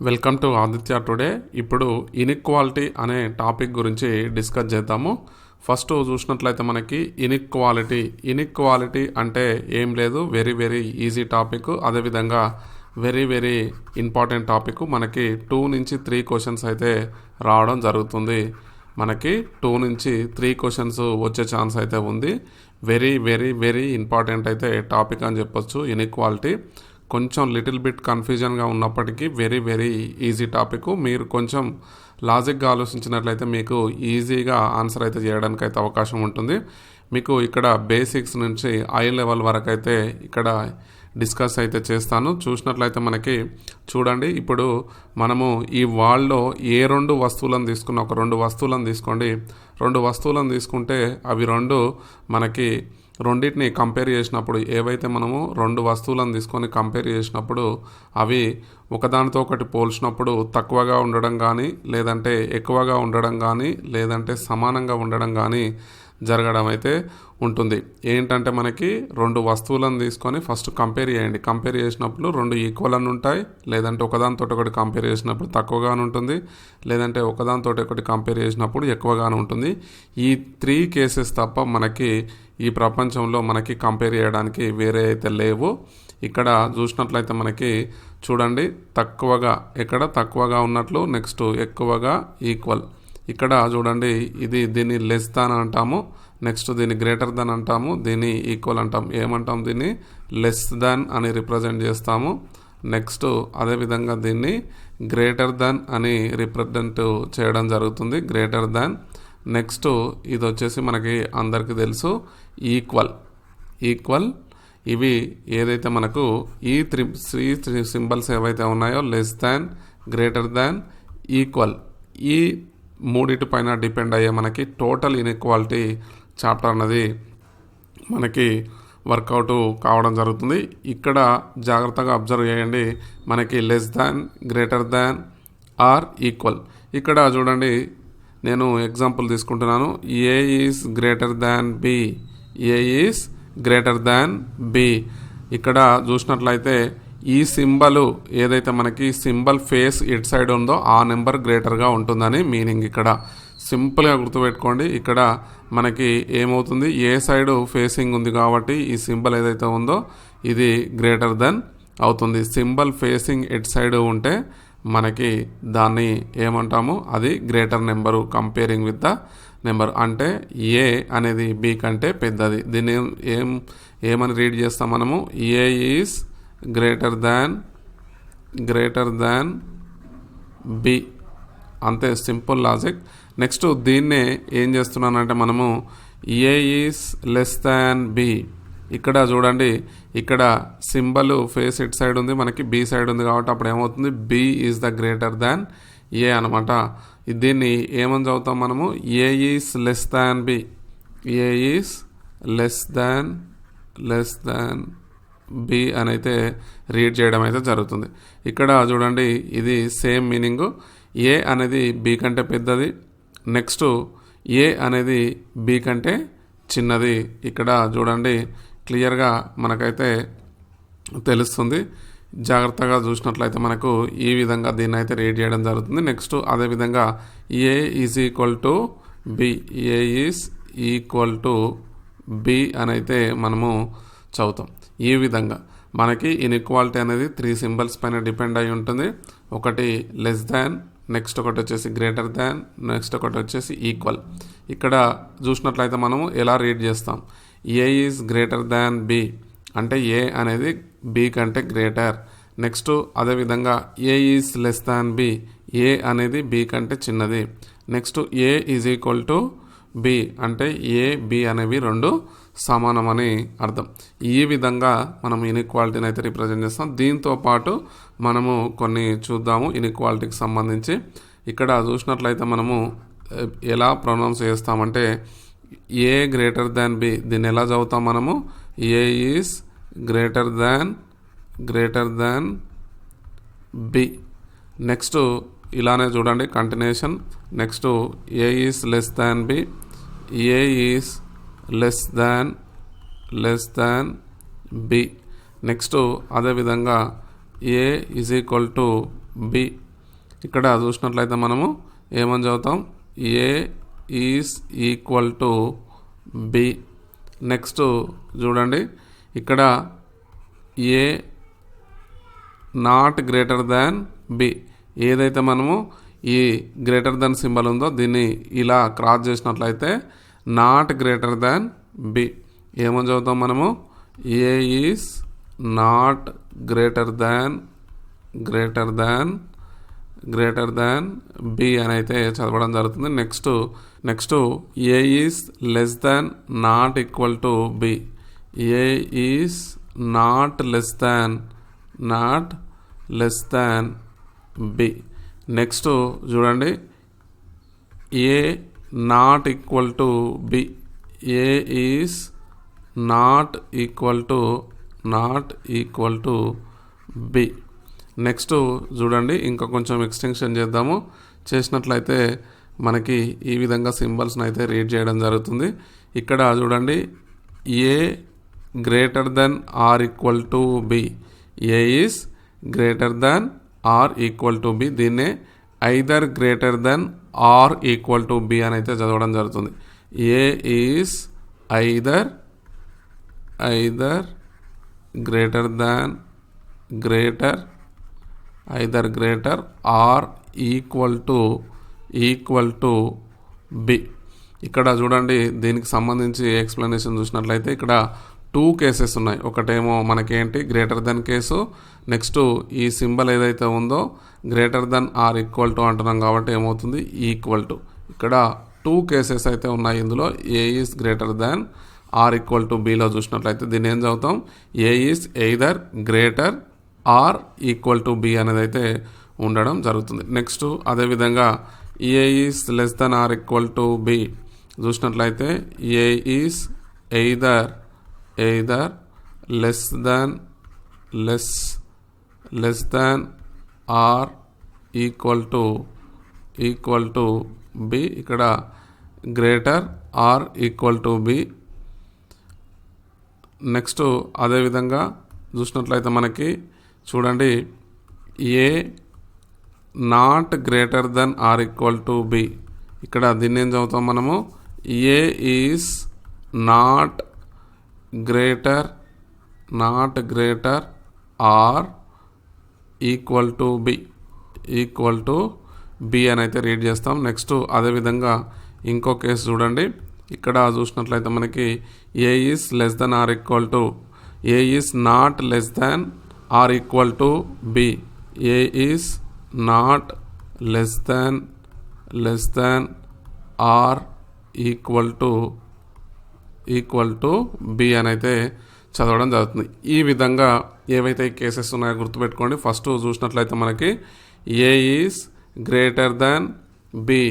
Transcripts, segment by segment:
Welcome to Aditya today. ఇప్పుడు inequality అనే topic గురించి డిస్కస్ చేద్దాము. ఫస్ట్ చూసినట్లయితే మనకి ఇన్ఈక్వాలిటీ అంటే ఏం లేదు, వెరీ వెరీ ఈజీ టాపిక్. అదేవిధంగా వెరీ వెరీ ఇంపార్టెంట్ టాపిక్. మనకి 2 నుంచి 3 క్వశ్చన్స్ అయితే రావడం జరుగుతుంది. మనకి 2 నుంచి 3 క్వశ్చన్స్ వచ్చే ఛాన్స్ అయితే ఉంది. వెరీ వెరీ వెరీ ఇంపార్టెంట్ అయితే టాపిక్ అని చెప్పొచ్చు. ఇన్ఈక్వాలిటీ కొంచెం లిటిల్ బిట్ కన్ఫ్యూజన్గా ఉన్నప్పటికీ వెరీ వెరీ ఈజీ టాపిక్. మీరు కొంచెం లాజిక్గా ఆలోచించినట్లయితే మీకు ఈజీగా ఆన్సర్ అయితే చేయడానికి అయితే అవకాశం ఉంటుంది. మీకు ఇక్కడ బేసిక్స్ నుంచి హై లెవెల్ వరకు అయితే ఇక్కడ డిస్కస్ అయితే చేస్తాను. చూసినట్లయితే మనకి చూడండి, ఇప్పుడు మనము ఈ వాల్లో ఏ 2 వస్తువులను తీసుకున్న, ఒక 2 వస్తువులను తీసుకోండి. 2 వస్తువులను తీసుకుంటే అవి 2 మనకి రెండింటిని కంపేర్ చేసినప్పుడు, ఏవైతే మనము 2 వస్తువులను తీసుకొని కంపేర్ చేసినప్పుడు అవి ఒకదానితో ఒకటి పోల్చినప్పుడు తక్కువగా ఉండడం కానీ, లేదంటే ఎక్కువగా ఉండడం కానీ, లేదంటే సమానంగా ఉండడం కానీ జరగడం అయితే ఉంటుంది. ఏంటంటే మనకి 2 వస్తువులను తీసుకొని ఫస్ట్ కంపేర్ చేయండి. కంపేర్ చేసినప్పుడు 2 ఈక్వల్ అని ఉంటాయి, లేదంటే ఒకదానితో ఒకటి కంపేర్ చేసినప్పుడు తక్కువగానే ఉంటుంది, లేదంటే ఒకదానితో ఒకటి కంపేర్ చేసినప్పుడు ఎక్కువగానే ఉంటుంది. ఈ 3 కేసెస్ తప్ప మనకి ఈ ప్రపంచంలో మనకి కంపేర్ చేయడానికి వేరే అయితే లేవు. ఇక్కడ చూసినట్లయితే మనకి చూడండి, తక్కువగా ఉన్నట్లు, నెక్స్ట్ ఎక్కువగా ఈక్వల్. ఇక్కడ చూడండి, దీన్ని లెస్ దాన్ అంటాము, నెక్స్ట్ దీన్ని గ్రేటర్ దాన్ అంటాము, దీన్ని ఈక్వల్ అంటాం. ఏమంటాం? దీన్ని లెస్ దాన్ అని రిప్రజెంట్ చేస్తాము. నెక్స్ట్ అదేవిధంగా దీన్ని గ్రేటర్ దాన్ అని రిప్రజెంట్ చేయడం జరుగుతుంది, గ్రేటర్ దాన్. నెక్స్ట్ ఇది వచ్చేసి మనకి అందరికీ తెలుసు ఈక్వల్. ఇవి ఏదైతే మనకు ఈ 3 సింబల్స్ ఏవైతే ఉన్నాయో, లెస్ దాన్, గ్రేటర్ దాన్, ఈక్వల్, ఈ మూడిటి పైన డిపెండ్ అయ్యే మనకి టోటల్ ఇన్ఈక్వాలిటీ చాప్టర్ అన్నది మనకి వర్కౌట్ కావడం జరుగుతుంది. ఇక్కడ జాగ్రత్తగా అబ్జర్వ్ చేయండి, మనకి less than, greater than or equal. ఇక్కడ చూడండి, నేను ఎగ్జాంపుల్ తీసుకుంటున్నాను. A is greater than B, a is greater than b. ఇక్కడ చూసినట్లయితే ఈ సింబల్ ఏదైతే మనకి సింబల్ ఫేస్ ఇట్ సైడ్ ఉందో ఆ నెంబర్ గ్రేటర్గా ఉంటుందని మీనింగ్. ఇక్కడ సింపుల్గా గుర్తుపెట్టుకోండి. ఇక్కడ మనకి ఏమవుతుంది, ఏ సైడ్ ఫేసింగ్ ఉంది కాబట్టి ఈ సింబల్ ఏదైతే ఉందో ఇది గ్రేటర్ దెన్ అవుతుంది. సింబల్ ఫేసింగ్ ఇట్ సైడ్ ఉంటే మనకి దాన్ని ఏమంటాము, అది greater number comparing with the number. అంటే ఏ అనేది బి కంటే పెద్దది. దీన్ని ఏమని రీడ్ చేస్తాం మనము? A is greater than B. అంతే, సింపుల్ లాజిక్. నెక్స్ట్ దీన్నే ఏం చేస్తున్నానంటే మనము a is less than b. ఇక్కడ చూడండి, ఇక్కడ సింబల్ ఫేస్ ఇట్ సైడ్ ఉంది, మనకి బి సైడ్ ఉంది కాబట్టి అప్పుడు ఏమవుతుంది, b is the greater than a అనమాట. దీన్ని ఏమని చదువుతాం మనము? A is less than B, a is less than b అని అయితే రీడ్ చేయడం అయితే జరుగుతుంది. ఇక్కడ చూడండి, ఇది సేమ్ మీనింగు. ఏ అనేది బి కంటే పెద్దది, నెక్స్ట్ ఏ అనేది బి కంటే చిన్నది. ఇక్కడ చూడండి, క్లియర్గా మనకైతే తెలుస్తుంది. జాగ్రత్తగా చూసినట్లయితే మనకు ఈ విధంగా దీన్ని అయితే రీడ్ చేయడం జరుగుతుంది. నెక్స్ట్ అదేవిధంగా a is equal to B, a is equal to B అని అయితే మనము చదువుతాం. ఈ విధంగా మనకి ఇన్ఈక్వాలిటీ అనేది 3 సింబల్స్ పైన డిపెండ్ అయి ఉంటుంది. ఒకటి లెస్ దాన్, నెక్స్ట్ ఒకటి వచ్చేసి గ్రేటర్ దాన్, నెక్స్ట్ ఒకటి వచ్చేసి ఈక్వల్. ఇక్కడ చూసినట్లయితే మనము ఎలా రీడ్ చేస్తాం? ఏ ఈజ్ గ్రేటర్ దాన్ బి అంటే ఏ అనేది బి కంటే గ్రేటర్. నెక్స్ట్ అదేవిధంగా a is less than B, a అనేది బి కంటే చిన్నది. Next A is equal to b అంటే ఏ బి అనేవి 2 సమానమని అర్థం. ఈ విధంగా మనం ఇన్ఈక్వాలిటీని అయితే రిప్రజెంట్ చేస్తాం. దీంతో పాటు మనము కొన్ని చూద్దాము ఇన్ఈక్వాలిటీకి సంబంధించి. ఇక్కడ చూసినట్లయితే మనము ఎలా ప్రొనౌన్స్ చేస్తామంటే ఏ గ్రేటర్ దాన్ బి, దీన్ని ఎలా చదువుతాం మనము? A is greater than B. Next ఇలానే చూడండి continuation. Next A is less than B, a is less than B. Next అదేవిధంగా a is equal to B, ఇక్కడ చూసినట్లయితే మనము ఏమని చదువుతాం, a is equal to B. Next చూడండి, ఇక్కడ a not greater than b. ఏదైతే మనము ఈ గ్రేటర్ దాన్ సింబల్ ఉందో దీన్ని ఇలా క్రాస్ చేసినట్లయితే నాట్ గ్రేటర్ దాన్ బి. ఏమని చదువుతాం మనము, a is not greater than b అని అయితే చదవడం జరుగుతుంది. Next A is less than not equal to B. A is not less than B. Next చూడండి, a not equal to B. A is not equal to B. Next చూడండి, ఇంకా కొంచెం extension చేసినట్లయితే మనకి ఈ విధంగా సింబల్స్ని అయితే రీడ్ చేయడం జరుగుతుంది. ఇక్కడ చూడండి, a greater than or equal to B. A is greater than or equal to b. దీన్నే either greater than or equal to B అని అయితే చదవడం జరుగుతుంది. A is either greater or equal to B. ఇక్కడ చూడండి, దీనికి సంబంధించి ఎక్స్ప్లెనేషన్ చూసినట్లయితే ఇక్కడ 2 కేసెస్ ఉన్నాయి. ఒకటేమో మనకేంటి గ్రేటర్ దెన్ కేసు, నెక్స్ట్ ఈ సింబల్ ఏదైతే ఉందో greater than or equal to అంటున్నాం కాబట్టి ఏమవుతుంది, ఈక్వల్ టు. ఇక్కడ 2 కేసెస్ అయితే ఉన్నాయి ఇందులో. A is greater than or equal to బిలో చూసినట్లయితే దీన్ని ఏం చదువుతాం, a is either greater or equal to b అనేది అయితే ఉండడం జరుగుతుంది. నెక్స్ట్ అదేవిధంగా a is less than or equal to b చూసినట్లయితే a is either less than or equal to B. ఇక్కడ greater or equal to B. Next అదేవిధంగా చూసినట్లయితే మనకి చూడండి, a not greater than or equal to B. ఇక్కడ దీన్ని ఏం చదువుతాం మనము, a is not greater or equal to B అని అయితే రీడ్ చేస్తాం. నెక్స్ట్ అదేవిధంగా ఇంకో కేసు చూడండి, ఇక్కడ చూసినట్లయితే మనకి ఏ is less than or equal to, a is not less than or equal to B. A is not less than or equal to B అని అయితే చదవడం జరుగుతుంది. ఈ విధంగా ఏవైతే కేసెస్ ఉన్నాయో గుర్తుపెట్టుకోండి. ఫస్ట్ చూసినట్లయితే మనకి ఏ is greater than B.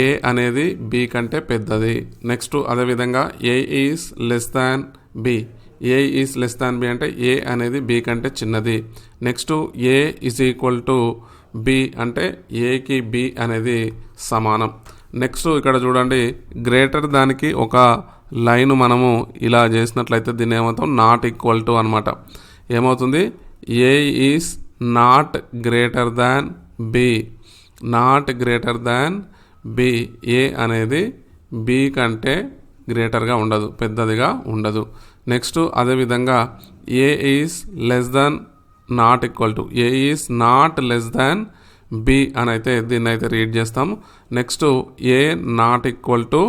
A అనేది బి కంటే పెద్దది. నెక్స్ట్ అదేవిధంగా a is less than B. A is less than b అంటే ఏ అనేది బి కంటే చిన్నది. Next A is equal to b అంటే ఏకి బి అనేది సమానం. నెక్స్ట్ ఇక్కడ చూడండి, గ్రేటర్ దానికి ఒక లైన్ మనము ఇలా చేసినట్లయితే దీన్ని ఏమవుతాం, నాట్ ఈక్వల్ టు అనమాట. ఏమవుతుంది, ఏ is not greater than B. A అనేది బి కంటే గ్రేటర్గా ఉండదు, పెద్దదిగా ఉండదు. నెక్స్ట్ అదేవిధంగా a is less than not equal to, a is not less than b అని అయితే దీన్ని అయితే రీడ్ చేస్తాము. Next a not equal to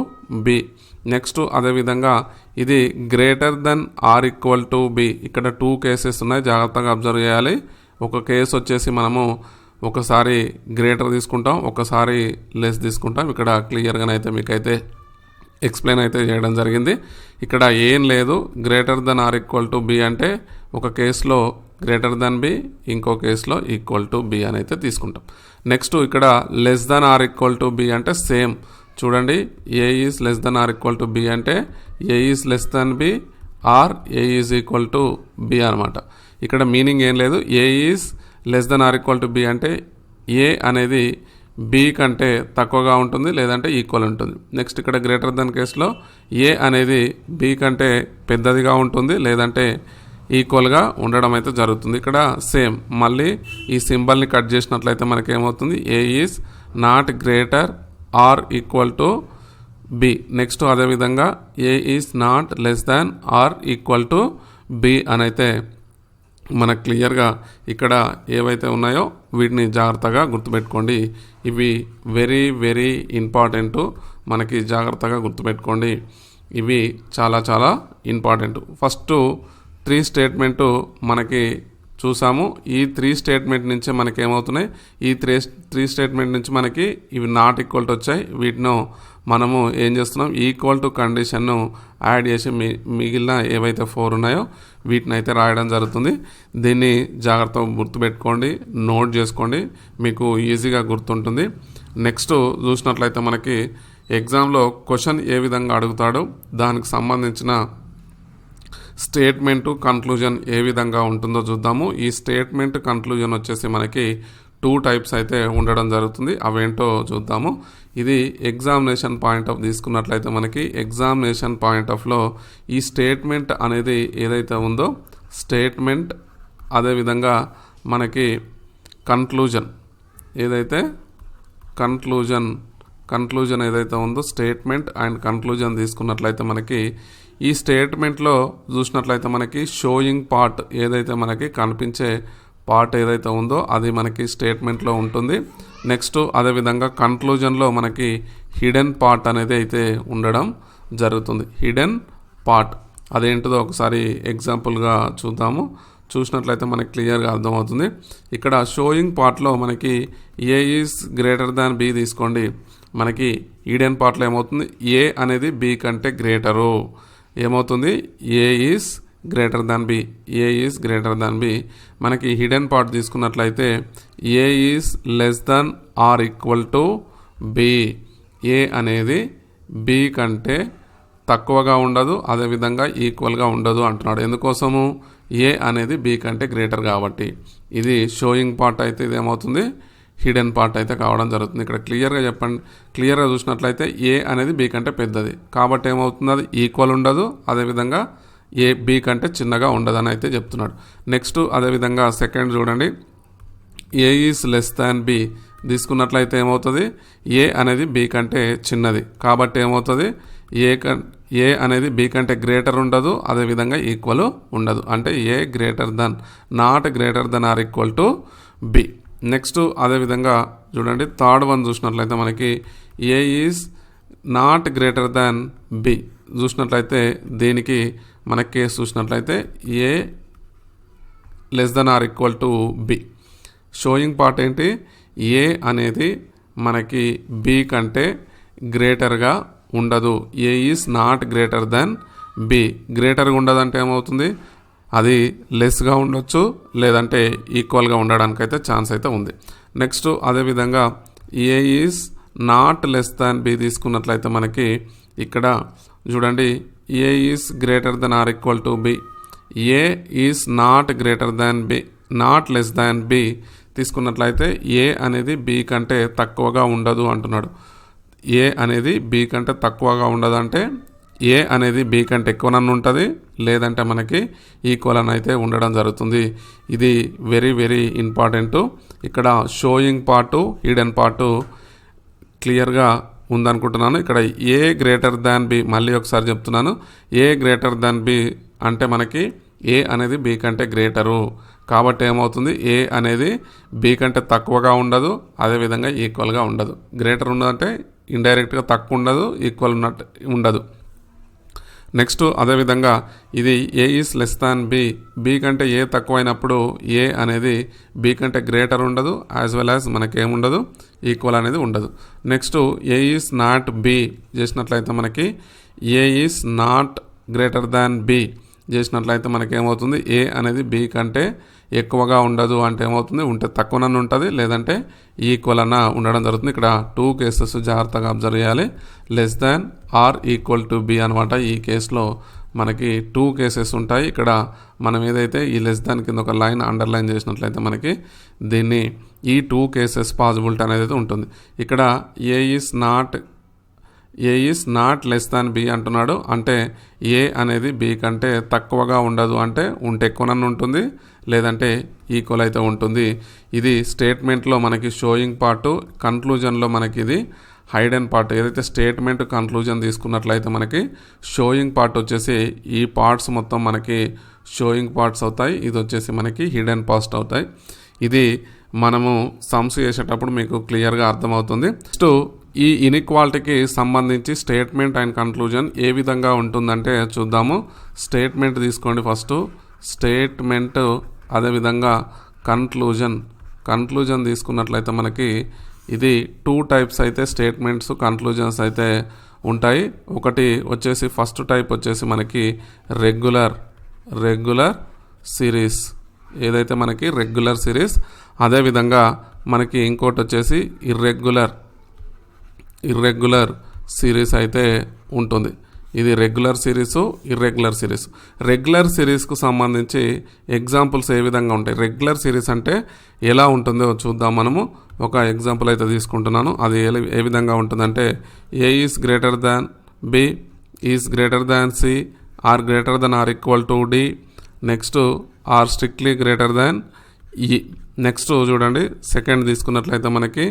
B. Next అదేవిధంగా ఇది greater than or equal to B. ఇక్కడ 2 కేసెస్ ఉన్నాయి, జాగ్రత్తగా అబ్జర్వ్ చేయాలి. ఒక కేసు వచ్చేసి మనము ఒకసారి గ్రేటర్ తీసుకుంటాం, ఒకసారి లెస్ తీసుకుంటాం. ఇక్కడ క్లియర్గానైతే మీకైతే ఎక్స్ప్లెయిన్ అయితే చేయడం జరిగింది. ఇక్కడ ఏం లేదు, greater than or equal to b అంటే ఒక కేసులో గ్రేటర్ దెన్ బి, ఇంకో కేసులో ఈక్వల్ టు బి అని అయితే తీసుకుంటాం. నెక్స్ట్ ఇక్కడ less than or equal to b అంటే సేమ్. చూడండి, ఏ is less than or equal to b అంటే ఏ is less than b or a is equal to B అనమాట. ఇక్కడ మీనింగ్ ఏం లేదు. A is less than or equal to b అంటే a అనేది b కంటే తక్కువగా ఉంటుంది లేదంటే ఈక్వల్ ఉంటుంది. నెక్స్ట్ ఇక్కడ గ్రేటర్ దెన్ కేసులో ఏ అనేది బి కంటే పెద్దదిగా ఉంటుంది లేదంటే ఈక్వల్గా ఉండడం అయితే జరుగుతుంది. ఇక్కడ సేమ్ మళ్ళీ ఈ సింబల్ని కట్ చేసినట్లయితే మనకి ఏమవుతుంది, ఏ is not greater or equal to B. Next అదేవిధంగా a is not less than or equal to B అని అయితే మనకు క్లియర్గా ఇక్కడ ఏవైతే ఉన్నాయో వీటిని జాగ్రత్తగా గుర్తుపెట్టుకోండి. ఇవి వెరీ వెరీ ఇంపార్టెంట్, మనకి జాగ్రత్తగా గుర్తుపెట్టుకోండి. ఇవి చాలా చాలా ఇంపార్టెంట్. ఫస్ట్ 3 స్టేట్మెంటు మనకి చూసాము. ఈ 3 స్టేట్మెంట్ నుంచి మనకి ఏమవుతున్నాయి, ఈ 3 స్టేట్మెంట్ నుంచి మనకి ఇవి నాట్ ఈక్వల్ టు వచ్చాయి. వీటిను మనము ఏం చేస్తున్నాం, ఈక్వల్ టు కండిషన్ను యాడ్ చేసి మిగిలిన ఏవైతే 4 ఉన్నాయో వీటిని అయితే రాయడం జరుగుతుంది. దీన్ని జాగ్రత్తగా గుర్తుపెట్టుకోండి, నోట్ చేసుకోండి, మీకు ఈజీగా గుర్తుంటుంది. నెక్స్ట్ చూసినట్లయితే మనకి ఎగ్జామ్లో క్వశ్చన్ ఏ విధంగా అడుగుతాడో దానికి సంబంధించిన స్టేట్మెంటు కన్క్లూజన్ ఏ విధంగా ఉంటుందో చూద్దాము. ఈ స్టేట్మెంట్ కన్క్లూజన్ వచ్చేసి మనకి 2 టైప్స్ అయితే ఉండడం జరుగుతుంది. అవేంటో చూద్దాము. ఇది ఎగ్జామినేషన్ పాయింట్ ఆఫ్ తీసుకున్నట్లయితే మనకి ఎగ్జామినేషన్ పాయింట్ ఆఫ్లో ఈ స్టేట్మెంట్ అనేది ఏదైతే ఉందో స్టేట్మెంట్, అదేవిధంగా మనకి కన్క్లూజన్ ఏదైతే కన్క్లూజన్ ఏదైతే ఉందో స్టేట్మెంట్ అండ్ కన్క్లూజన్ తీసుకున్నట్లయితే మనకి ఈ స్టేట్మెంట్లో చూసినట్లయితే మనకి షోయింగ్ పార్ట్ ఏదైతే మనకి కనిపించే పార్ట్ ఏదైతే ఉందో అది మనకి స్టేట్మెంట్లో ఉంటుంది. నెక్స్ట్ అదేవిధంగా కన్క్లూజన్లో మనకి హిడెన్ పార్ట్ అనేది అయితే ఉండడం జరుగుతుంది. హిడెన్ పార్ట్ అదేంటిదో ఒకసారి ఎగ్జాంపుల్గా చూద్దాము. చూసినట్లయితే మనకి క్లియర్గా అర్థమవుతుంది. ఇక్కడ షోయింగ్ పార్ట్లో మనకి ఏ ఈజ్ గ్రేటర్ దాన్ బి తీసుకోండి. మనకి హిడెన్ పార్ట్లో ఏమవుతుంది, ఏ అనేది బి కంటే గ్రేటరు. ఏమవుతుంది, ఏ is greater than B, a is greater than b. మనకి హిడెన్ పార్ట్ తీసుకున్నట్లయితే ఏ is less than or equal to B. A అనేది బి కంటే తక్కువగా ఉండదు, అదేవిధంగా ఈక్వల్గా ఉండదు అంటున్నాడు. ఎందుకోసము, ఏ అనేది బి కంటే గ్రేటర్ కాబట్టి. ఇది షోయింగ్ పార్ట్ అయితే ఇది ఏమవుతుంది, హిడెన్ పార్ట్ అయితే కావడం జరుగుతుంది. ఇక్కడ క్లియర్గా చెప్పండి, క్లియర్గా చూసినట్లయితే ఏ అనేది బి కంటే పెద్దది కాబట్టి ఏమవుతుంది, అది ఈక్వల్ ఉండదు, అదేవిధంగా ఏ బి కంటే చిన్నగా ఉండదని అయితే చెప్తున్నాడు. నెక్స్ట్ అదేవిధంగా సెకండ్ చూడండి, ఏ ఈజ్ లెస్ దాన్ బి తీసుకున్నట్లయితే ఏమవుతుంది, ఏ అనేది బి కంటే చిన్నది కాబట్టి ఏమవుతుంది, ఏ అనేది బి కంటే గ్రేటర్ ఉండదు, అదేవిధంగా ఈక్వల్ ఉండదు. అంటే a greater than, not greater than or equal to B. Next అదేవిధంగా చూడండి థర్డ్ వన్ చూసినట్లయితే మనకి ఏ is not greater than b చూసినట్లయితే దీనికి మన కేసు చూసినట్లయితే a less than or equal to b. Showing part ఏంటి, ఏ అనేది మనకి బి కంటే గ్రేటర్గా ఉండదు. A is not greater than b. గ్రేటర్గా ఉండదంటే ఏమవుతుంది, అది లెస్గా ఉండొచ్చు లేదంటే ఈక్వల్గా ఉండడానికి అయితే ఛాన్స్ అయితే ఉంది. నెక్స్ట్ అదేవిధంగా a is not less than b తీసుకున్నట్లయితే మనకి ఇక్కడ చూడండి ఏ is greater than or equal to B. A is not greater than b, not less than b తీసుకున్నట్లయితే ఏ అనేది బి కంటే తక్కువగా ఉండదు అంటున్నాడు. ఏ అనేది బి కంటే తక్కువగా ఉండదంటే ఏ అనేది బి కంటే ఎక్కువనన్ను ఉంటుంది లేదంటే మనకి ఈక్వల్ అని అయితే ఉండడం జరుగుతుంది. ఇది వెరీ వెరీ ఇంపార్టెంట్. ఇక్కడ షోయింగ్ పార్టు హిడెన్ పార్టు క్లియర్గా ఉందనుకుంటున్నాను. ఇక్కడ ఏ గ్రేటర్ దాన్ బి, మళ్ళీ ఒకసారి చెప్తున్నాను, ఏ గ్రేటర్ దాన్ బి అంటే మనకి ఏ అనేది బి కంటే గ్రేటరు కాబట్టి ఏమవుతుంది, ఏ అనేది బి కంటే తక్కువగా ఉండదు, అదేవిధంగా ఈక్వల్గా ఉండదు. గ్రేటర్ ఉండదంటే ఇండైరెక్ట్గా తక్కువ ఉండదు, ఈక్వల్ ఉన్నట్టు ఉండదు. నెక్స్ట్ అదేవిధంగా ఇది a is less than b, b కంటే ఏ తక్కువైనప్పుడు ఏ అనేది బి కంటే గ్రేటర్ ఉండదు, యాజ్ వెల్ యాజ్ మనకేముండదు, ఈక్వల్ అనేది ఉండదు. Next A is not b చేసినట్లయితే మనకి ఏ is not greater than b చేసినట్లయితే మనకేమవుతుంది, ఏ అనేది బి కంటే ఎక్కువగా ఉండదు అంటే ఏమవుతుంది, ఉంటే తక్కువనన్ను ఉంటుంది లేదంటే ఈక్వల్ అన్న ఉండడం జరుగుతుంది. ఇక్కడ 2 కేసెస్ జాగ్రత్తగా అబ్జర్వ్ చేయాలి. Less than or equal to B అనమాట. ఈ కేసులో మనకి 2 కేసెస్ ఉంటాయి. ఇక్కడ మనం ఏదైతే ఈ లెస్ దాన్ కింద ఒక లైన్ అండర్లైన్ చేసినట్లయితే మనకి దీన్ని ఈ 2 కేసెస్ పాసిబిలిటీ అనేది ఉంటుంది. ఇక్కడ ఏ is not a is not less than b అంటున్నాడు. అంటే ఏ అనేది బి కంటే తక్కువగా ఉండదు, అంటే ఉంటే ఎక్కువనన్ను ఉంటుంది లేదంటే ఈక్వల్ అయితే ఉంటుంది. ఇది స్టేట్మెంట్లో మనకి షోయింగ్ పార్టు, కన్క్లూజన్లో మనకి ఇది హైడెన్ పార్ట్. ఏదైతే స్టేట్మెంట్ కన్క్లూజన్ తీసుకున్నట్లయితే మనకి షోయింగ్ పార్ట్ వచ్చేసి ఈ పార్ట్స్ మొత్తం మనకి షోయింగ్ పార్ట్స్ అవుతాయి, ఇది వచ్చేసి మనకి హిడెన్ పార్ట్స్ అవుతాయి. ఇది మనము సమ్స్ చేసేటప్పుడు మీకు క్లియర్గా అర్థమవుతుంది. నెక్స్ట్ ఈ ఇన్ఈక్వాలిటీకి సంబంధించి స్టేట్మెంట్ అండ్ కన్క్లూజన్ ఏ విధంగా ఉంటుందంటే చూద్దాము. స్టేట్మెంట్ తీసుకోండి ఫస్ట్, స్టేట్మెంట్ అదేవిధంగా కన్క్లూజన్ తీసుకున్నట్లయితే మనకి ఇది 2 టైప్స్ అయితే స్టేట్మెంట్స్ కన్క్లూజన్స్ అయితే ఉంటాయి. ఒకటి వచ్చేసి ఫస్ట్ టైప్ వచ్చేసి మనకి రెగ్యులర్ సిరీస్, ఏదైతే మనకి రెగ్యులర్ సిరీస్. అదేవిధంగా మనకి ఇంకోటి వచ్చేసి ఇర్రెగ్యులర్ సిరీస్ అయితే ఉంటుంది. ఇది regular series, irregular series. Regular సిరీస్కు సంబంధించి ఎగ్జాంపుల్స్ ఏ విధంగా ఉంటాయి, రెగ్యులర్ సిరీస్ అంటే ఎలా ఉంటుందో చూద్దాం. మనము ఒక ఎగ్జాంపుల్ అయితే తీసుకుంటున్నాను. అది ఏ విధంగా ఉంటుందంటే a is greater than B, is greater than c, or greater than or equal to D, next or strictly greater than ఈ. నెక్స్ట్ చూడండి, సెకండ్ తీసుకున్నట్లయితే మనకి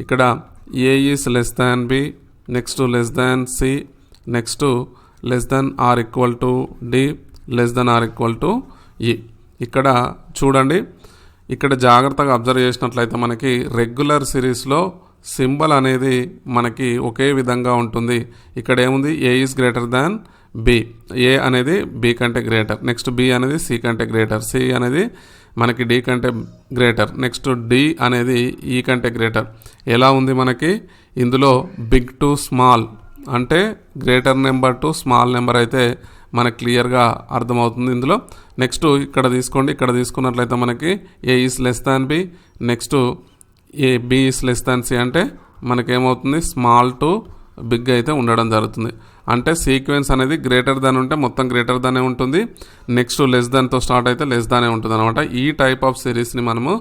ఇక్కడ ఏ is less than B, next less than c, next less than or equal to d, less than or equal to e. ఇక్కడ చూడండి, ఇక్కడ జాగ్రత్తగా observe చేసినట్లయితే మనకి రెగ్యులర్ సిరీస్లో సింబల్ అనేది మనకి ఒకే విధంగా ఉంటుంది. ఇక్కడ ఏముంది, ఏ is greater than B, a అనేది బి కంటే గ్రేటర్, నెక్స్ట్ బి అనేది సి కంటే గ్రేటర్, సి అనేది మనకి డి కంటే గ్రేటర్, నెక్స్ట్ డి అనేది ఈ కంటే గ్రేటర్. ఎలా ఉంది మనకి ఇందులో బిగ్ టు స్మాల్ అంటే greater number to small number అయితే మనకు క్లియర్గా అర్థమవుతుంది ఇందులో. నెక్స్ట్ ఇక్కడ తీసుకోండి, ఇక్కడ తీసుకున్నట్లయితే మనకి a is less than B, next a b is less than c అంటే మనకేమవుతుంది స్మాల్ టు బిగ్ అయితే ఉండడం జరుగుతుంది. అంటే సీక్వెన్స్ అనేది గ్రేటర్ దాన్ ఉంటే మొత్తం గ్రేటర్ దానే ఉంటుంది, నెక్స్ట్ లెస్ దాన్తో స్టార్ట్ అయితే లెస్ దానే ఉంటుంది అనమాట. ఈ టైప్ ఆఫ్ సిరీస్ని మనము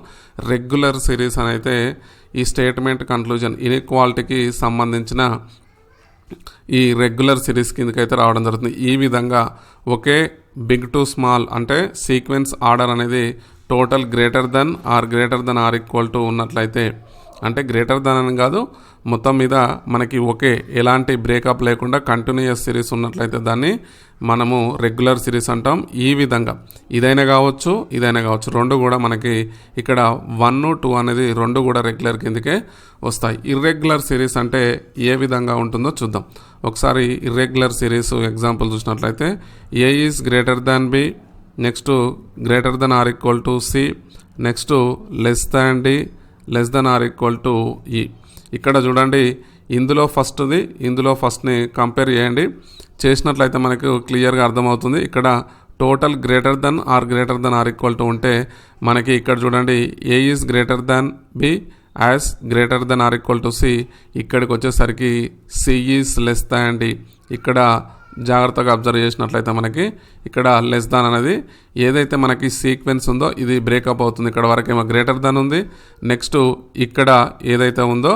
రెగ్యులర్ సిరీస్ అని అయితే ఈ స్టేట్మెంట్ కన్క్లూజన్ ఇన్ఈక్వాలిటీకి సంబంధించిన ఈ రెగ్యులర్ సిరీస్ కిందకైతే రావడం జరుగుతుంది. ఈ విధంగా ఒకే బిగ్ టు స్మాల్ అంటే సీక్వెన్స్ ఆర్డర్ అనేది total greater than or equal to ఉన్నట్లయితే, అంటే గ్రేటర్ దెన్ అని కాదు, మొత్తం మీద మనకి ఒకే ఎలాంటి బ్రేకప్ లేకుండా కంటిన్యూయస్ సిరీస్ ఉన్నట్లయితే దాన్ని మనము రెగ్యులర్ సిరీస్ అంటాం. ఈ విధంగా ఇదైనా కావచ్చు రెండు కూడా మనకి ఇక్కడ 1, 2 అనేది రెండు కూడా రెగ్యులర్ కిందకే వస్తాయి. ఇర్రెగ్యులర్ సిరీస్ అంటే ఏ విధంగా ఉంటుందో చూద్దాం. ఒకసారి ఇర్రెగ్యులర్ సిరీస్ ఎగ్జాంపుల్ చూసినట్లయితే a is greater than B, next greater than or equal to C, next less than d, less than or equal to e. ఇక్కడ చూడండి, ఇందులో ఫస్ట్ని కంపేర్ చేసినట్లయితే మనకు క్లియర్గా అర్థమవుతుంది. ఇక్కడ total greater than or equal to ఉంటే మనకి ఇక్కడ చూడండి ఏ is greater than b as greater than or equal to c, ఇక్కడికి వచ్చేసరికి c is less than d. ఇక్కడ జాగ్రత్తగా అబ్జర్వ్ చేసినట్లయితే మనకి ఇక్కడ లెస్ దాన్ అనేది ఏదైతే మనకి సీక్వెన్స్ ఉందో ఇది బ్రేకప్ అవుతుంది. ఇక్కడ వరకేమో గ్రేటర్ దాన్ ఉంది, నెక్స్ట్ ఇక్కడ ఏదైతే ఉందో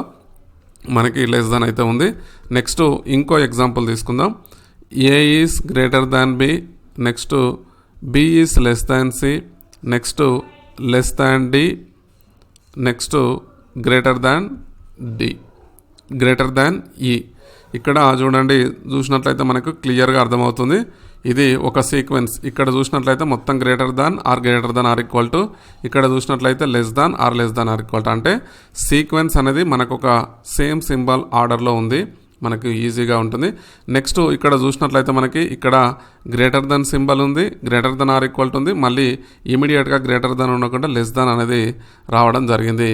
మనకి లెస్ దాన్ అయితే ఉంది. నెక్స్ట్ ఇంకో ఎగ్జాంపుల్ తీసుకుందాం. A is greater than B, next b is less than c, next less than D, next greater than d, greater than e. ఇక్కడ చూసినట్లయితే మనకు క్లియర్గా అర్థమవుతుంది. ఇది ఒక సీక్వెన్స్. ఇక్కడ చూసినట్లయితే మొత్తం greater than or equal to, ఇక్కడ చూసినట్లయితే less than or equal to. అంటే సీక్వెన్స్ అనేది మనకు ఒక సేమ్ సింబల్ ఆర్డర్లో ఉంది, మనకు ఈజీగా ఉంటుంది. నెక్స్ట్ ఇక్కడ చూసినట్లయితే మనకి ఇక్కడ గ్రేటర్ దెన్ సింబల్ ఉంది, greater than or equal to ఉంది, మళ్ళీ ఇమీడియట్గా గ్రేటర్ దెన్ ఉండకుండా లెస్ దెన్ అనేది రావడం జరిగింది.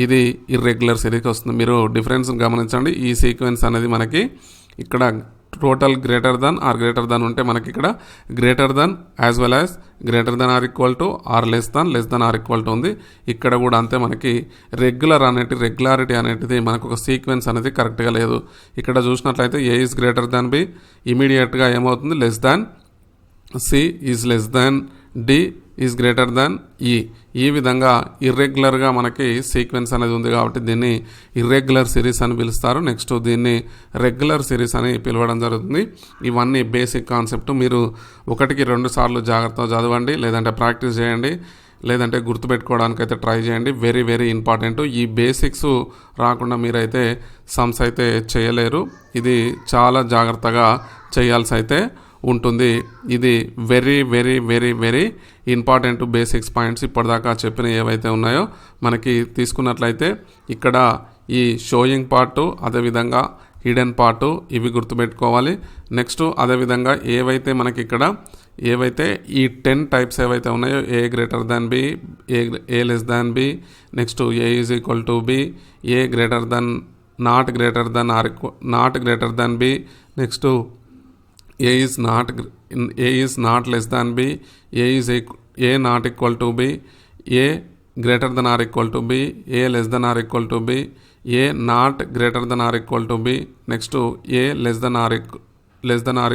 ఇది ఇర్రెగ్యులర్ సిరీస్ వస్తుంది. మీరు డిఫరెన్స్ గమనించండి. ఈ సీక్వెన్స్ అనేది మనకి ఇక్కడ టోటల్ గ్రేటర్ దెన్ ఉంటే మనకి ఇక్కడ greater than as well as greater than or equal to or less than or equal to ఉంది. ఇక్కడ కూడా అంతే, మనకి రెగ్యులారిటీ అనేటిది మనకు ఒక సీక్వెన్స్ అనేది కరెక్ట్గా లేదు. ఇక్కడ చూసినట్లయితే a is greater than b, ఇమీడియట్గా ఏమవుతుంది less than c is less than d is greater than e. ఈ విధంగా ఇర్రెగ్యులర్గా మనకి సీక్వెన్స్ అనేది ఉంది కాబట్టి దీన్ని ఇర్రెగ్యులర్ సిరీస్ అని పిలుస్తారు. నెక్స్ట్ దీన్ని రెగ్యులర్ సిరీస్ అని పిలవడం జరుగుతుంది. ఇవన్నీ బేసిక్ కాన్సెప్ట్. మీరు 1-2 సార్లు జాగ్రత్తగా చదవండి, లేదంటే ప్రాక్టీస్ చేయండి, లేదంటే గుర్తుపెట్టుకోవడానికి అయితే ట్రై చేయండి. Very very important. ఈ బేసిక్స్ రాకుండా మీరైతే సమ్స్ అయితే చేయలేరు. ఇది చాలా జాగ్రత్తగా చేయాల్సి అయితే ఉంటుంది. ఇది very very very very important basics points. ఇప్పటిదాకా చెప్పిన ఏవైతే ఉన్నాయో మనకి తీసుకున్నట్లయితే ఇక్కడ ఈ షోయింగ్ పార్టు, అదేవిధంగా హిడెన్ పార్టు, ఇవి గుర్తుపెట్టుకోవాలి. నెక్స్ట్ అదేవిధంగా ఏవైతే మనకి ఇక్కడ ఏవైతే ఈ 10 టైప్స్ ఏవైతే ఉన్నాయో, A greater than B, A less than B, next A is equal to B, A greater than not greater than not greater than B, next A is not less than B, A not equal to B, A greater than or equal to B, A less than or equal to B, A not greater than or equal to B, next A less than or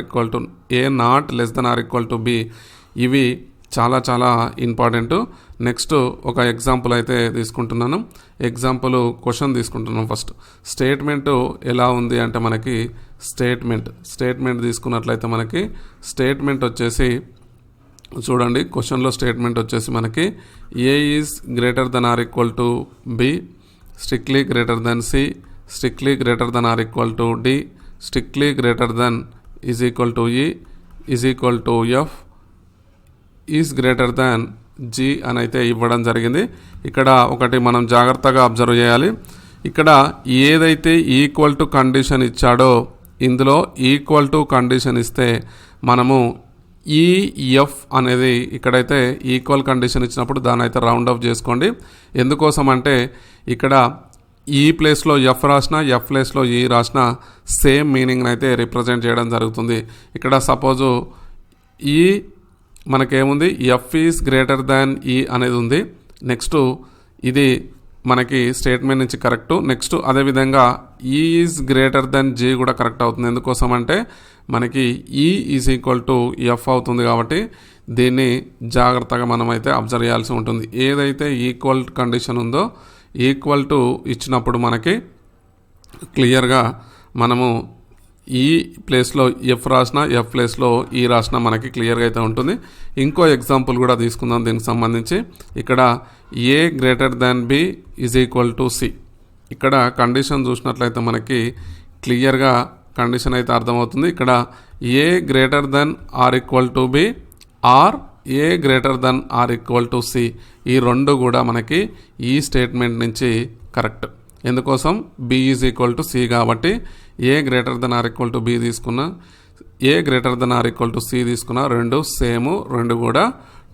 equal to A not less than or equal to b. ఇవి చాలా చాలా important. Next ఒక example అయితే తీసుకుంటున్నాను. Example question తీసుకుంటున్నాం. First statement ఎలా ఉంది అంటే మనకి స్టేట్మెంట్ తీసుకున్నట్లయితే మనకి స్టేట్మెంట్ వచ్చేసి చూడండి, క్వశ్చన్లో స్టేట్మెంట్ వచ్చేసి మనకి ఏ is greater than or equal to B, strictly greater than C, strictly greater than or equal to D, strictly greater than is equal to E, is equal to F, is greater than G అని అయితే ఇవ్వడం జరిగింది. ఇక్కడ ఒకటి మనం జాగ్రత్తగా observe చేయాలి. ఇక్కడ ఏదైతే ఈక్వల్ టు కండిషన్ ఇచ్చాడో ఇందులో ఈక్వల్ టు కండిషన్ ఇస్తే మనము ఈఎఫ్ అనేది ఇక్కడైతే ఈక్వల్ కండిషన్ ఇచ్చినప్పుడు దాన్ని అయితే రౌండ్ ఆఫ్ చేసుకోండి. ఎందుకోసం అంటే ఇక్కడ ఈ ప్లేస్లో ఎఫ్ రాసిన, ఎఫ్ ప్లేస్లో ఈ రాసిన సేమ్ మీనింగ్ని అయితే రిప్రజెంట్ చేయడం జరుగుతుంది. ఇక్కడ సపోజు ఈ మనకేముంది, ఎఫ్ ఈజ్ గ్రేటర్ దాన్ ఈ అనేది ఉంది. నెక్స్ట్ ఇది మనకి స్టేట్మెంట్ నుంచి కరెక్ట్. నెక్స్ట్ అదేవిధంగా ఈ ఈజ్ గ్రేటర్ దాన్ జీ కూడా కరెక్ట్ అవుతుంది. ఎందుకోసం అంటే మనకి ఈ ఈజ్ ఈక్వల్ టు ఎఫ్ అవుతుంది కాబట్టి దీన్ని జాగ్రత్తగా మనం అయితే అబ్జర్వ్ చేయాల్సి ఉంటుంది. ఏదైతే ఈక్వల్ కండిషన్ ఉందో ఈక్వల్ టు ఇచ్చినప్పుడు మనకి క్లియర్గా మనము ఈ ప్లేస్లో ఎఫ్ రాసిన, ఎఫ్ ప్లేస్లో ఈ రాసిన మనకి క్లియర్గా అయితే ఉంటుంది. ఇంకో ఎగ్జాంపుల్ కూడా తీసుకుందాం దీనికి సంబంధించి. ఇక్కడ A greater than B is equal to C. ఇక్కడ కండిషన్ చూసినట్లయితే మనకి క్లియర్గా కండిషన్ అయితే అర్థమవుతుంది. ఇక్కడ A greater than or equal to B or A greater than or equal to C, ఈ రెండు కూడా మనకి ఈ స్టేట్మెంట్ నుంచి కరెక్ట్. ఎందుకోసం B is equal to C కాబట్టి A greater than or equal to B తీసుకున్నా, A greater than or equal to C తీసుకున్నా రెండు సేమ్, రెండు కూడా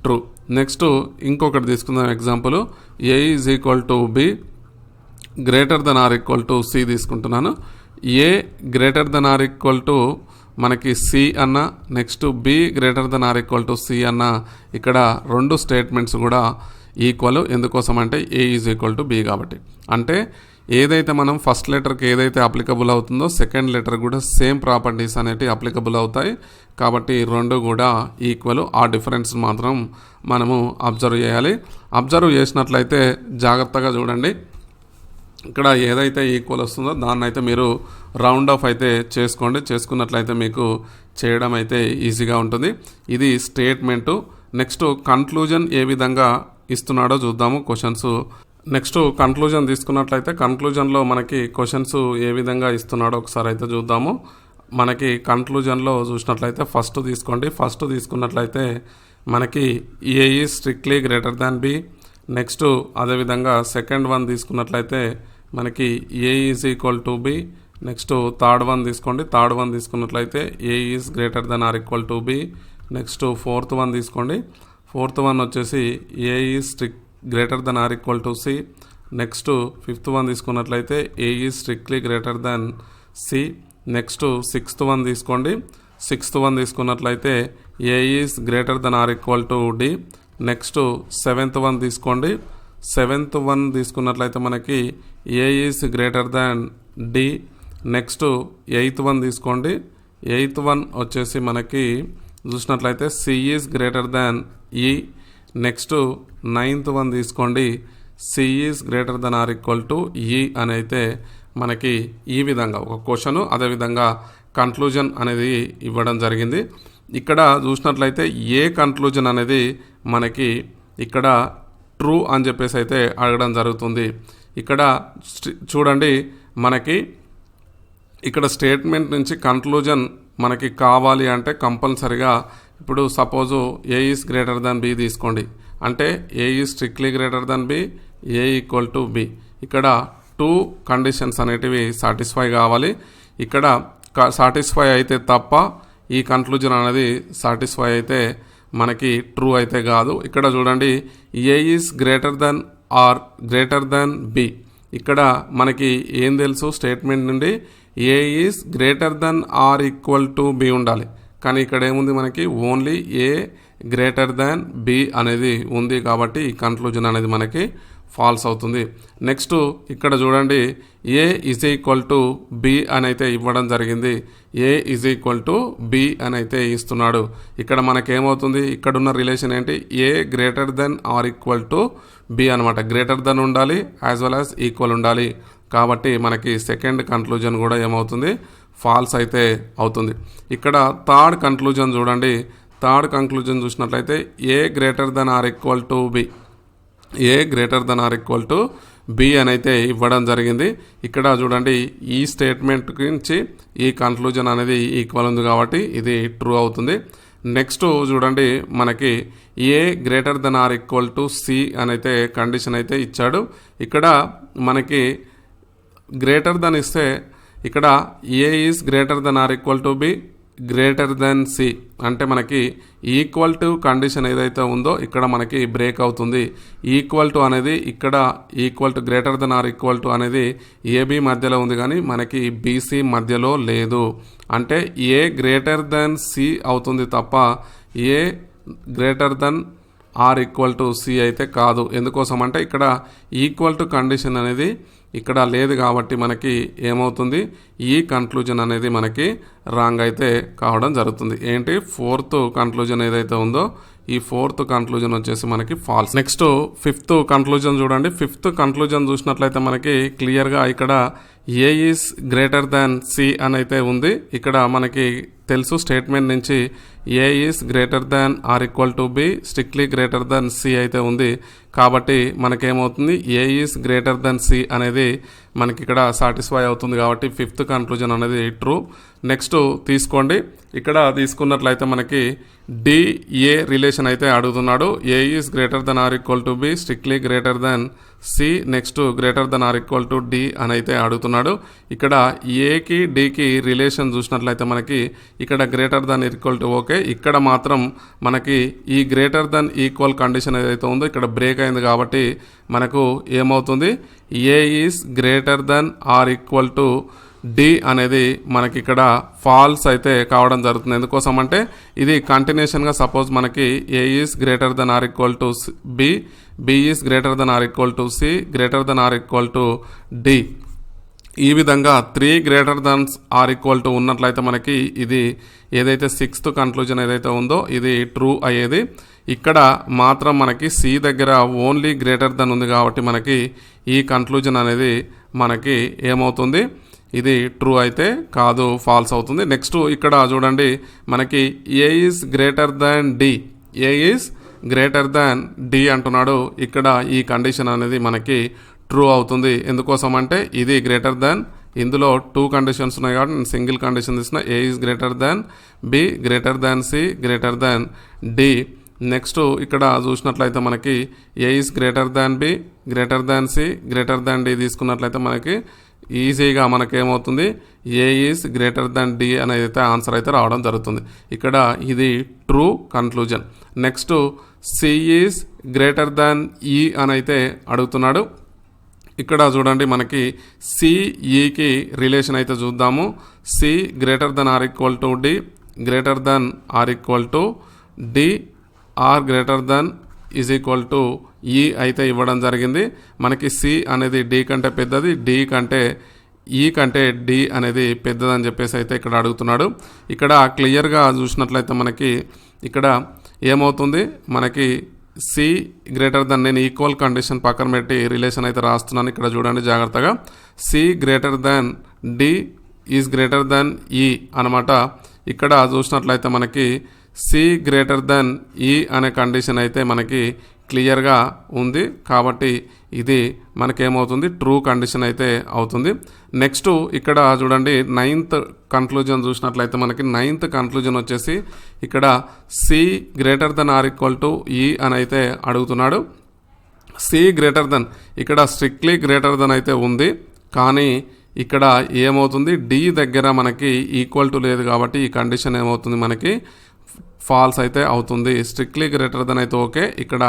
ట్రూ. నెక్స్ట్ ఇంకొకటి తీసుకుందాం example. A is equal to B greater than or equal to C తీసుకుంటున్నాను. A greater than or equal to మనకి C అన్న, next B greater than or equal to C అన్న, ఇక్కడ రెండు స్టేట్మెంట్స్ కూడా ఈక్వల్. ఎందుకోసం అంటే ఏ ఈజ్ ఈక్వల్ టు బి కాబట్టి. అంటే ఏదైతే మనం ఫస్ట్ లెటర్కి ఏదైతే అప్లికబుల్ అవుతుందో సెకండ్ లెటర్ కూడా సేమ్ ప్రాపర్టీస్ అనేవి అప్లికబుల్ అవుతాయి కాబట్టి రెండు కూడా ఈక్వల్. ఆ డిఫరెన్స్ మాత్రం మనము అబ్జర్వ్ చేయాలి. అబ్జర్వ్ చేసినట్లయితే జాగ్రత్తగా చూడండి. ఇక్కడ ఏదైతే ఈక్వల్ వస్తుందో దాన్ని అయితే మీరు రౌండ్ ఆఫ్ అయితే చేసుకోండి. చేసుకున్నట్లయితే మీకు చేయడం అయితే ఈజీగా ఉంటుంది. ఇది స్టేట్మెంటు. నెక్స్ట్ కన్క్లూజన్ ఏ విధంగా ఇస్తున్నాడో చూద్దాము క్వశ్చన్స్. నెక్స్ట్ కన్క్లూజన్ తీసుకున్నట్లయితే కన్క్లూజన్లో మనకి క్వశ్చన్స్ ఏ విధంగా ఇస్తున్నాడో ఒకసారి అయితే చూద్దాము. మనకి కన్క్లూజన్లో చూసినట్లయితే ఫస్ట్ తీసుకోండి. ఫస్ట్ తీసుకున్నట్లయితే మనకి ఏ is strictly greater than B. Next అదేవిధంగా సెకండ్ వన్ తీసుకున్నట్లయితే మనకి ఏ is equal to B. Next third one తీసుకోండి. థర్డ్ వన్ తీసుకున్నట్లయితే ఏ is greater than or equal to B. Next fourth one తీసుకోండి. ఫోర్త్ వన్ వచ్చేసి A is greater than or equal to C. Next fifth one తీసుకున్నట్లయితే ఏ is strictly greater than C. Next sixth one తీసుకోండి. Sixth one తీసుకున్నట్లయితే ఏ is greater than or equal to D. Next seventh one తీసుకోండి. Seventh one తీసుకున్నట్లయితే మనకి ఏ is greater than D. Next eighth one తీసుకోండి. Eighth one వచ్చేసి మనకి చూసినట్లయితే C is greater than ఈ. నెక్స్ట్ 9th వన్ తీసుకోండి, C is greater than or equal to ఈ అని అయితే మనకి ఈ విధంగా ఒక క్వశ్చను, అదేవిధంగా కన్క్లూజన్ అనేది ఇవ్వడం జరిగింది. ఇక్కడ చూసినట్లయితే ఏ కన్క్లూజన్ అనేది మనకి ఇక్కడ ట్రూ అని చెప్పేసి అయితే అడగడం జరుగుతుంది. ఇక్కడ చూడండి, మనకి ఇక్కడ స్టేట్మెంట్ నుంచి కన్క్లూజన్ మనకి కావాలి అంటే కంపల్సరిగా ఇప్పుడు suppose A is greater than B తీసుకోండి, అంటే ఏ is strictly greater than B, A equal to B. ఇక్కడ 2 కండిషన్స్ అనేటివి సాటిస్ఫై కావాలి. ఇక్కడ సాటిస్ఫై అయితే తప్ప ఈ కన్క్లూజన్ అనేది సాటిస్ఫై అయితే మనకి ట్రూ అయితే కాదు. ఇక్కడ చూడండి, ఏ is greater than or greater than B. ఇక్కడ మనకి ఏం తెలుసు స్టేట్మెంట్ నుండి, A is greater than or equal to B ఉండాలి. కానీ ఇక్కడ ఏముంది, మనకి only A greater than B అనేది ఉంది. కాబట్టి ఈ కన్క్లూజన్ అనేది మనకి ఫాల్స్ అవుతుంది. నెక్స్ట్ ఇక్కడ చూడండి, ఏ ఈజ్ ఈక్వల్ టు బి అని అయితే ఇవ్వడం జరిగింది. A is equal to B అని అయితే ఇస్తున్నాడు. ఇక్కడ మనకేమవుతుంది, ఇక్కడున్న రిలేషన్ ఏంటి, A greater than or equal to B అనమాట. గ్రేటర్ దెన్ ఉండాలి, యాజ్ వెల్ యాజ్ ఈక్వల్ ఉండాలి. కాబట్టి మనకి సెకండ్ కన్క్లూజన్ కూడా ఏమవుతుంది, ఫాల్స్ అయితే అవుతుంది. ఇక్కడ థర్డ్ కన్క్లూజన్ చూడండి, థర్డ్ కన్క్లూజన్ చూసినట్లయితే A greater than or equal to B, A greater than or equal to B అని అయితే ఇవ్వడం జరిగింది. ఇక్కడ చూడండి, ఈ స్టేట్మెంట్ గురించి ఈ కన్క్లూజన్ అనేది ఈక్వల్ ఉంది కాబట్టి ఇది ట్రూ అవుతుంది. నెక్స్ట్ చూడండి, మనకి A greater than or equal to C అని అయితే కండిషన్ అయితే ఇచ్చాడు. ఇక్కడ మనకి గ్రేటర్ దెన్ ఇస్తే ఇక్కడ ఏ is greater than or equal to B greater than C అంటే మనకి ఈక్వల్ టు కండిషన్ ఏదైతే ఉందో ఇక్కడ మనకి బ్రేక్ అవుతుంది. ఈక్వల్ టు అనేది ఇక్కడ equal to greater than or equal to అనేది ఏబి మధ్యలో ఉంది, కానీ మనకి బీసీ మధ్యలో లేదు. అంటే ఏ గ్రేటర్ దెన్ సి అవుతుంది తప్ప A greater than or equal to C అయితే కాదు. ఎందుకోసం అంటే ఇక్కడ ఈక్వల్ టు కండిషన్ అనేది ఇక్కడ లేదు కాబట్టి మనకి ఏమవుతుంది, ఈ కన్క్లూజన్ అనేది మనకి రాంగ్ అయితే కావడం జరుగుతుంది. ఏంటి, ఫోర్త్ కన్క్లూజన్ ఏదైతే ఉందో ఈ ఫోర్త్ కన్క్లూజన్ వచ్చేసి మనకి ఫాల్స్. నెక్స్ట్ ఫిఫ్త్ కన్క్లూజన్ చూడండి. ఫిఫ్త్ కన్క్లూజన్ చూసినట్లయితే మనకి క్లియర్గా ఇక్కడ ఏ ఈజ్ గ్రేటర్ దాన్ సి అని అయితే ఉంది. ఇక్కడ మనకి తెలుసు స్టేట్మెంట్ నుంచి A is greater than or equal to B strictly greater than C అయితే ఉంది. కాబట్టి మనకేమవుతుంది, A is greater than C అనేది మనకి ఇక్కడ సాటిస్ఫై అవుతుంది. కాబట్టి ఫిఫ్త్ కన్క్లూజన్ అనేది ట్రూ. నెక్స్ట్ తీసుకోండి, ఇక్కడ తీసుకున్నట్లయితే మనకి డిఏ రిలేషన్ అయితే అడుగుతున్నాడు. A is greater than or equal to B strictly greater than C next greater than or equal to d అని అయితే అడుగుతున్నాడు. ఇక్కడ ఏకి డికి రిలేషన్ చూసినట్లయితే మనకి ఇక్కడ greater then equal to okay, ఇక్కడ మాత్రం మనకి ఈ గ్రేటర్ దెన్ ఈక్వల్ కండిషన్ ఏదైతే ఉందో ఇక్కడ బ్రేక్ అయింది. కాబట్టి మనకు ఏమవుతుంది, ఏ is greater than or equal to D అనేది మనకి ఇక్కడ ఫాల్స్ అయితే కావడం జరుగుతుంది. ఎందుకోసం అంటే ఇది కంటిన్యూషన్గా సపోజ్ మనకి ఏ is greater than or equal to B, B is greater than or equal to C, greater than or equal to D, ఈ విధంగా 3 greater than or equal to ఉన్నట్లయితే మనకి ఇది ఏదైతే సిక్స్త్ కన్క్లూజన్ ఏదైతే ఉందో ఇది ట్రూ అయ్యేది. ఇక్కడ మాత్రం మనకి సి దగ్గర ఓన్లీ గ్రేటర్ దెన్ ఉంది కాబట్టి మనకి ఈ కన్క్లూజన్ అనేది మనకి ఏమవుతుంది, ఇది ట్రూ అయితే కాదు, ఫాల్స్ అవుతుంది. నెక్స్ట్ ఇక్కడ చూడండి, మనకి ఏ is greater than D, A is greater than D అంటున్నాడు. ఇక్కడ ఈ కండిషన్ అనేది మనకి ట్రూ అవుతుంది. ఎందుకోసం అంటే ఇది గ్రేటర్ దాన్, ఇందులో 2 కండిషన్స్ ఉన్నాయి కాబట్టి నేను సింగిల్ కండిషన్ తీసిన, A is greater than B, greater than C, greater than D. Next ఇక్కడ చూసినట్లయితే మనకి ఏ is greater than B, greater than C, greater than D తీసుకున్నట్లయితే మనకి ఈజీగా మనకేమవుతుంది, A is greater than D అనేది అయితే ఆన్సర్ అయితే రావడం జరుగుతుంది. ఇక్కడ ఇది true conclusion. Next C is greater than E అని అయితే అడుగుతున్నాడు. ఇక్కడ చూడండి, మనకి సిఈకి రిలేషన్ అయితే చూద్దాము. C greater than or equal to d, greater than or equal to d, or greater than is equal to e అయితే ఇవ్వడం జరిగింది. మనకి సి అనేది డి కంటే పెద్దది, డి కంటే ఈ కంటే డి అనేది పెద్దదని చెప్పేసి అయితే ఇక్కడ అడుగుతున్నాడు. ఇక్కడ క్లియర్గా చూసినట్లయితే మనకి ఇక్కడ ఏమవుతుంది, మనకి సి గ్రేటర్ దెన్, నేను ఈక్వల్ కండిషన్ పక్కన పెట్టి రిలేషన్ అయితే రాస్తున్నాను. ఇక్కడ చూడండి జాగ్రత్తగా, c greater than d is greater than e అనమాట. ఇక్కడ చూసినట్లయితే మనకి సి గ్రేటర్ దెన్ ఈ అనే కండిషన్ అయితే మనకి క్లియర్గా ఉంది. కాబట్టి ఇది మనకేమవుతుంది, ట్రూ కండిషన్ అయితే అవుతుంది. నెక్స్ట్ ఇక్కడ చూడండి 9th కన్క్లూజన్ చూసినట్లయితే మనకి 9th కన్క్లూజన్ వచ్చేసి ఇక్కడ c greater than or equal to ఈ అని అయితే అడుగుతున్నాడు. సి గ్రేటర్ దెన్ ఇక్కడ స్ట్రిక్ట్లీ గ్రేటర్ దెన్ అయితే ఉంది, కానీ ఇక్కడ ఏమవుతుంది, డి దగ్గర మనకి ఈక్వల్ టు లేదు కాబట్టి ఈ కండిషన్ ఏమవుతుంది, మనకి ఫాల్స్ అయితే అవుతుంది. స్ట్రిక్ట్లీ గ్రేటర్ దెన్ అయితే ఓకే, ఇక్కడ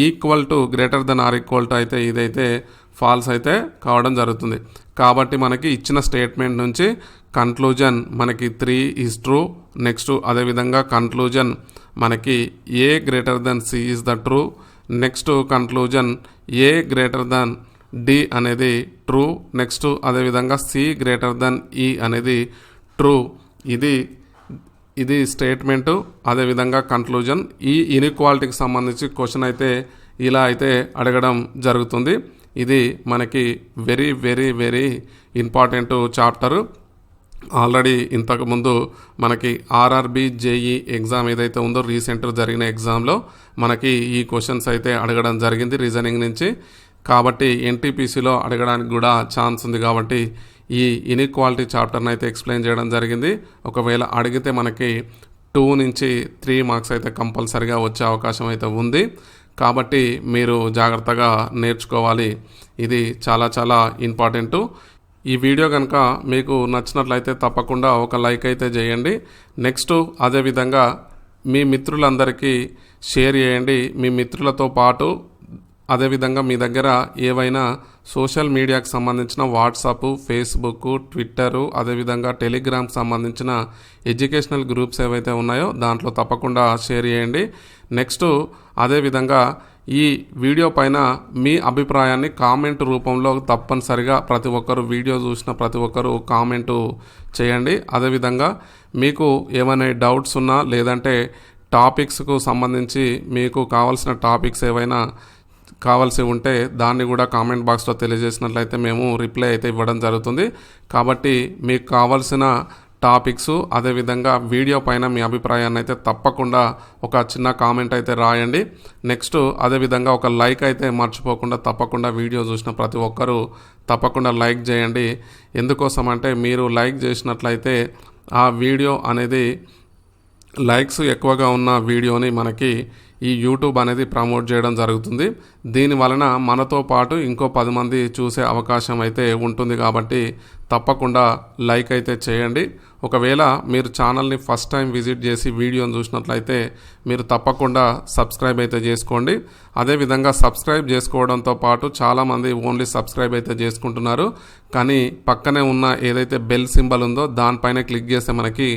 equal to greater than or equal to అయితే ఇదైతే ఫాల్స్ అయితే కావడం జరుగుతుంది. కాబట్టి మనకి ఇచ్చిన స్టేట్మెంట్ నుంచి కన్క్లూజన్ మనకి 3 ఈజ్ ట్రూ. నెక్స్ట్ అదేవిధంగా కన్క్లూజన్ మనకి A greater than C is the true. Next conclusion A greater than D అనేది ట్రూ. నెక్స్ట్ అదేవిధంగా సి గ్రేటర్ దెన్ ఈ అనేది ట్రూ. ఇది స్టేట్మెంటు, అదేవిధంగా కన్క్లూజన్. ఈ ఇన్ఈక్వాలిటీకి సంబంధించి క్వశ్చన్ అయితే ఇలా అయితే అడగడం జరుగుతుంది. ఇది మనకి very very very important chapter. Already ఇంతకుముందు మనకి ఆర్ఆర్బి జేఈ ఎగ్జామ్ ఏదైతే ఉందో రీసెంట్ జరిగిన ఎగ్జామ్లో మనకి ఈ క్వశ్చన్స్ అయితే అడగడం జరిగింది రీజనింగ్ నుంచి. కాబట్టి ఎన్టీపీసీలో అడగడానికి కూడా ఛాన్స్ ఉంది. కాబట్టి ఈ ఇన్ఈక్వాలిటీ చాప్టర్ని అయితే ఎక్స్ప్లెయిన్ చేయడం జరిగింది. ఒకవేళ అడిగితే మనకి 2 నుంచి 3 మార్క్స్ అయితే కంపల్సరిగా వచ్చే అవకాశం అయితే ఉంది. కాబట్టి మీరు జాగ్రత్తగా నేర్చుకోవాలి. ఇది చాలా చాలా ఇంపార్టెంటు. ఈ వీడియో కనుక మీకు నచ్చినట్లయితే తప్పకుండా ఒక లైక్ అయితే చేయండి. నెక్స్ట్ అదేవిధంగా మీ మిత్రులందరికీ షేర్ చేయండి. మీ మిత్రులతో పాటు అదేవిధంగా మీ దగ్గర ఏవైనా సోషల్ మీడియాకి సంబంధించిన వాట్సాప్, ఫేస్బుక్, ట్విట్టరు, అదేవిధంగా టెలిగ్రామ్కి సంబంధించిన ఎడ్యుకేషనల్ గ్రూప్స్ ఏవైతే ఉన్నాయో దాంట్లో తప్పకుండా షేర్ చేయండి. నెక్స్ట్ అదేవిధంగా ఈ వీడియో పైన మీ అభిప్రాయాన్ని కామెంట్ రూపంలో తప్పనిసరిగా ప్రతి ఒక్కరు, వీడియో చూసిన ప్రతి ఒక్కరు కామెంటు చేయండి. అదేవిధంగా మీకు ఏమైనా డౌట్స్ ఉన్నా లేదంటే టాపిక్స్కు సంబంధించి మీకు కావాల్సిన టాపిక్స్ ఏవైనా కావాల్సి ఉంటే దాన్ని కూడా కామెంట్ బాక్స్లో తెలియజేసినట్లయితే మేము రిప్లై అయితే ఇవ్వడం జరుగుతుంది. కాబట్టి మీకు కావాల్సిన టాపిక్స్ అదేవిధంగా వీడియో పైన మీ అభిప్రాయాన్ని అయితే తప్పకుండా ఒక చిన్న కామెంట్ అయితే రాయండి. నెక్స్ట్ అదేవిధంగా ఒక లైక్ అయితే మర్చిపోకుండా తప్పకుండా వీడియో చూసిన ప్రతి ఒక్కరూ తప్పకుండా లైక్ చేయండి. ఎందుకోసం అంటే మీరు లైక్ చేసినట్లయితే ఆ వీడియో అనేది లైక్స్ ఎక్కువగా ఉన్న వీడియోని మనకి ఈ యూట్యూబ్ అనేది ప్రమోట్ చేయడం జరుగుతుంది. దీని వలన మనతో పాటు ఇంకో 10 మంది చూసే అవకాశం అయితే ఉంటుంది. కాబట్టి తప్పకుండా లైక్ అయితే చేయండి. ఒకవేళ మీరు ఛానల్ని ఫస్ట్ టైం విజిట్ చేసి వీడియోని చూసినట్లయితే మీరు తప్పకుండా సబ్స్క్రైబ్ అయితే చేసుకోండి. అదేవిధంగా సబ్స్క్రైబ్ చేసుకోవడంతో పాటు చాలామంది ఓన్లీ సబ్స్క్రైబ్ అయితే చేసుకుంటున్నారు, కానీ పక్కనే ఉన్న ఏదైతే బెల్ సింబల్ ఉందో దానిపైన క్లిక్ చేస్తే మనకి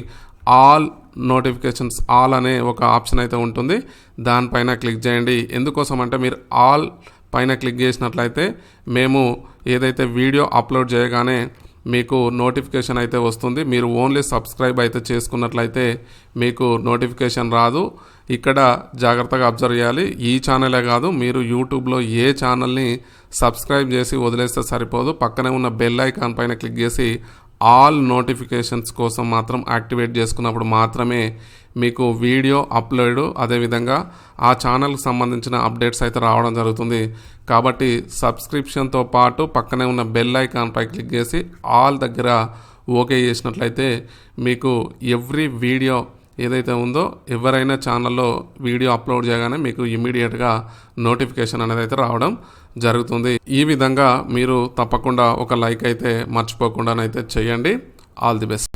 ఆల్ నోటిఫికేషన్స్ ఆల్ అనే ఒక ఆప్షన్ అయితే ఉంటుంది. దానిపైన క్లిక్ చేయండి. ఎందుకోసం అంటే మీరు ఆల్ పైన క్లిక్ చేసినట్లయితే మేము ఏదైతే వీడియో అప్లోడ్ చేయగానే మీకు నోటిఫికేషన్ అయితే వస్తుంది. మీరు ఓన్లీ సబ్స్క్రైబ్ అయితే చేసుకున్నట్లయితే మీకు నోటిఫికేషన్ రాదు. ఇక్కడ జాగ్రత్తగా అబ్జర్వ్ చేయాలి. ఈ ఛానలే కాదు, మీరు యూట్యూబ్లో ఏ ఛానల్ని సబ్స్క్రైబ్ చేసి వదిలేస్తే సరిపోదు. పక్కనే ఉన్న బెల్ ఐకాన్ పైన క్లిక్ చేసి ఆల్ నోటిఫికేషన్స్ కోసం మాత్రం యాక్టివేట్ చేసుకున్నప్పుడు మాత్రమే మీకు వీడియో అప్లోడ్ అదేవిధంగా ఆ ఛానల్కి సంబంధించిన అప్డేట్స్ అయితే రావడం జరుగుతుంది. కాబట్టి సబ్స్క్రిప్షన్తో పాటు పక్కనే ఉన్న బెల్ ఐకాన్పై క్లిక్ చేసి ఆల్ దగ్గర ఓకే చేసినట్లయితే మీకు ఎవ్రీ వీడియో ఏదైతే ఉందో ఎవరైనా ఛానల్లో వీడియో అప్లోడ్ చేయగానే మీకు ఇమ్మీడియట్గా నోటిఫికేషన్ అనేది అయితే రావడం జరుగుతుంది. ఈ విధంగా మీరు తప్పకుండా ఒక లైక్ అయితే మర్చిపోకుండానైతే చేయండి. All the best.